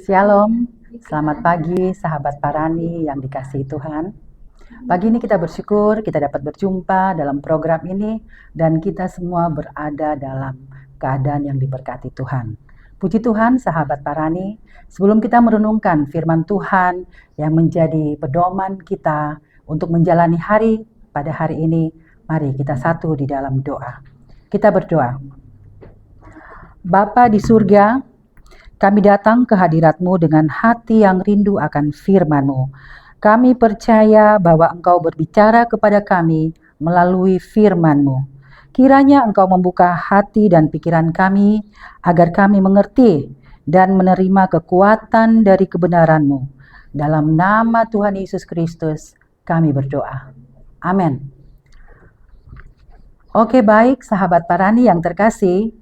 Shalom, selamat pagi sahabat Parani yang dikasihi Tuhan. Pagi ini kita bersyukur kita dapat berjumpa dalam program ini dan kita semua berada dalam keadaan yang diberkati Tuhan. Puji Tuhan sahabat Parani, sebelum kita merenungkan firman Tuhan yang menjadi pedoman kita untuk menjalani hari pada hari ini, mari kita satu di dalam doa. Kita berdoa. Bapa di surga, kami datang ke hadirat-Mu dengan hati yang rindu akan firman-Mu. Kami percaya bahwa Engkau berbicara kepada kami melalui firman-Mu. Kiranya Engkau membuka hati dan pikiran kami agar kami mengerti dan menerima kekuatan dari kebenaran-Mu. Dalam nama Tuhan Yesus Kristus kami berdoa. Amin. Oke, baik sahabat Parani yang terkasih.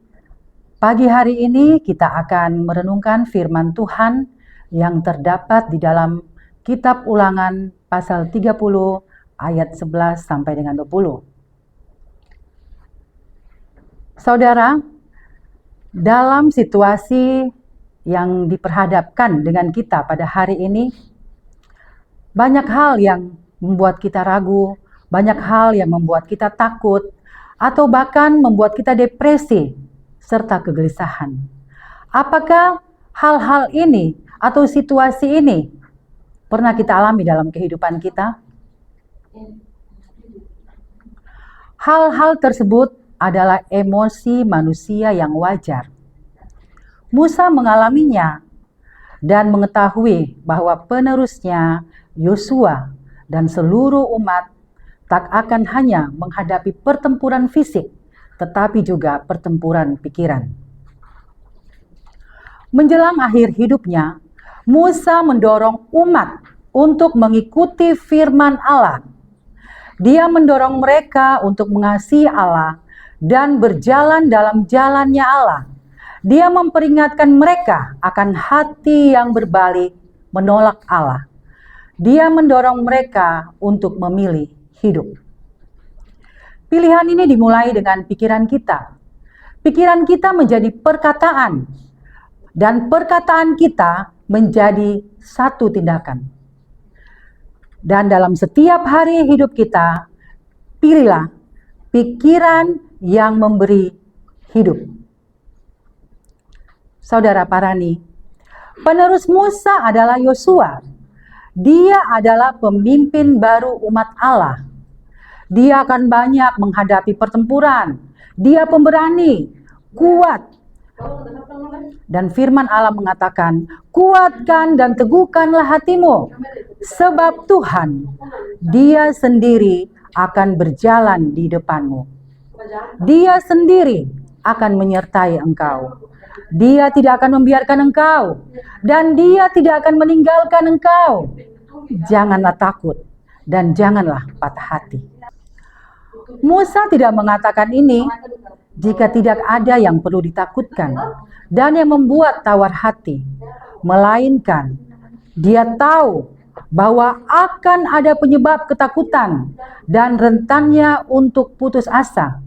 Pagi hari ini kita akan merenungkan firman Tuhan yang terdapat di dalam Kitab Ulangan pasal 30 ayat 11 sampai dengan 20. Saudara, dalam situasi yang diperhadapkan dengan kita pada hari ini, banyak hal yang membuat kita ragu, banyak hal yang membuat kita takut, atau bahkan membuat kita depresi serta kegelisahan. Apakah hal-hal ini atau situasi ini pernah kita alami dalam kehidupan kita? Hal-hal tersebut adalah emosi manusia yang wajar. Musa mengalaminya dan mengetahui bahwa penerusnya Yosua dan seluruh umat tak akan hanya menghadapi pertempuran fisik, tetapi juga pertempuran pikiran. Menjelang akhir hidupnya, Musa mendorong umat untuk mengikuti firman Allah. Dia mendorong mereka untuk mengasihi Allah dan berjalan dalam jalannya Allah. Dia memperingatkan mereka akan hati yang berbalik menolak Allah. Dia mendorong mereka untuk memilih hidup. Pilihan ini dimulai dengan pikiran kita. Pikiran kita menjadi perkataan, dan perkataan kita menjadi satu tindakan. Dan dalam setiap hari hidup kita, pilihlah pikiran yang memberi hidup. Saudara Parani, penerus Musa adalah Yosua. Dia adalah pemimpin baru umat Allah. Dia akan banyak menghadapi pertempuran. Dia pemberani, kuat. Dan firman Allah mengatakan, kuatkan dan teguhkanlah hatimu. Sebab Tuhan, Dia sendiri akan berjalan di depanmu. Dia sendiri akan menyertai engkau. Dia tidak akan membiarkan engkau. Dan Dia tidak akan meninggalkan engkau. Janganlah takut dan janganlah patah hati. Musa tidak mengatakan ini jika tidak ada yang perlu ditakutkan dan yang membuat tawar hati, melainkan dia tahu bahwa akan ada penyebab ketakutan dan rentannya untuk putus asa.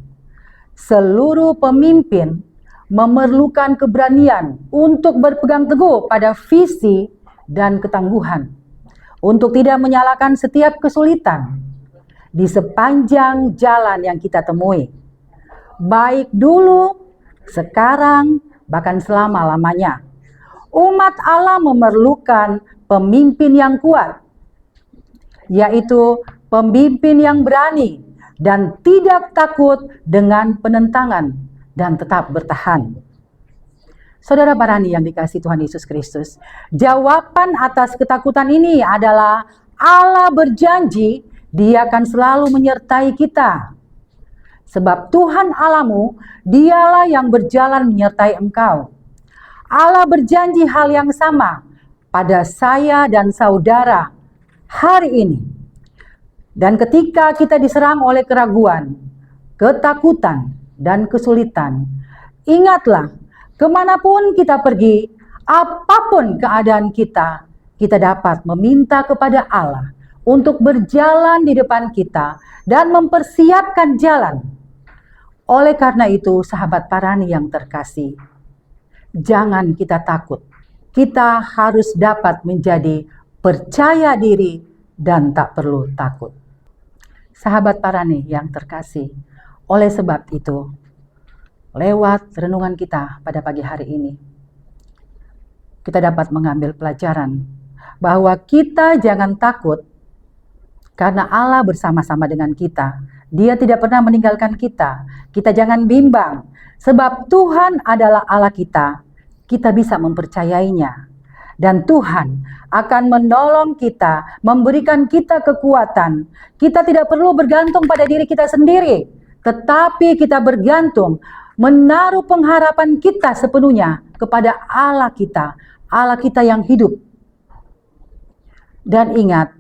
Seluruh pemimpin memerlukan keberanian untuk berpegang teguh pada visi dan ketangguhan, untuk tidak menyalahkan setiap kesulitan di sepanjang jalan yang kita temui, baik dulu, sekarang, bahkan selama-lamanya. Umat Allah memerlukan pemimpin yang kuat, yaitu pemimpin yang berani dan tidak takut dengan penentangan dan tetap bertahan. Saudara Parani yang dikasihi Tuhan Yesus Kristus, jawaban atas ketakutan ini adalah Allah berjanji Dia akan selalu menyertai kita. Sebab Tuhan Allahmu, Dialah yang berjalan menyertai engkau. Allah berjanji hal yang sama pada saya dan saudara hari ini. Dan ketika kita diserang oleh keraguan, ketakutan, dan kesulitan, ingatlah, kemanapun kita pergi, apapun keadaan kita dapat meminta kepada Allah untuk berjalan di depan kita dan mempersiapkan jalan. Oleh karena itu, sahabat Parani yang terkasih, jangan kita takut. kita harus dapat menjadi percaya diri dan tak perlu takut. Sahabat Parani yang terkasih, oleh sebab itu, lewat renungan kita pada pagi hari ini, kita dapat mengambil pelajaran bahwa kita jangan takut karena Allah bersama-sama dengan kita. Dia tidak pernah meninggalkan kita. Kita jangan bimbang, sebab Tuhan adalah Allah kita. Kita bisa mempercayainya. Dan Tuhan akan menolong kita, memberikan kita kekuatan. Kita tidak perlu bergantung pada diri kita sendiri, tetapi kita bergantung, menaruh pengharapan kita sepenuhnya kepada Allah kita yang hidup. Dan ingat,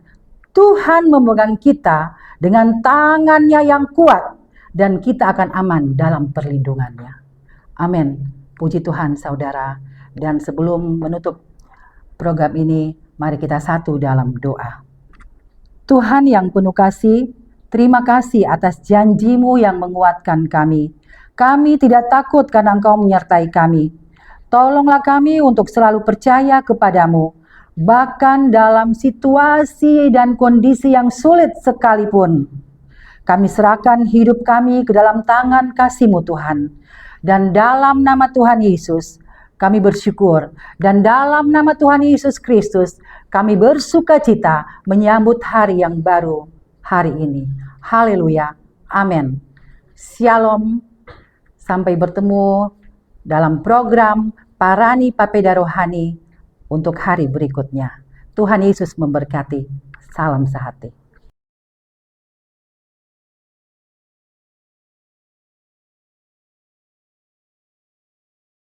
Tuhan memegang kita dengan tangannya yang kuat, dan kita akan aman dalam perlindungannya. Amin. Puji Tuhan saudara. Dan sebelum menutup program ini, mari kita satu dalam doa. Tuhan yang penuh kasih, terima kasih atas janji-Mu yang menguatkan kami. Kami tidak takut karena Engkau menyertai kami. Tolonglah kami untuk selalu percaya kepadamu, bahkan dalam situasi dan kondisi yang sulit sekalipun. Kami serahkan hidup kami ke dalam tangan kasih-Mu Tuhan. Dan dalam nama Tuhan Yesus, kami bersyukur, dan dalam nama Tuhan Yesus Kristus, kami bersuka cita menyambut hari yang baru hari ini. Haleluya. Amin. Shalom. Sampai bertemu dalam program Parani Papeda Rohani untuk hari berikutnya. Tuhan Yesus memberkati. Salam sehati.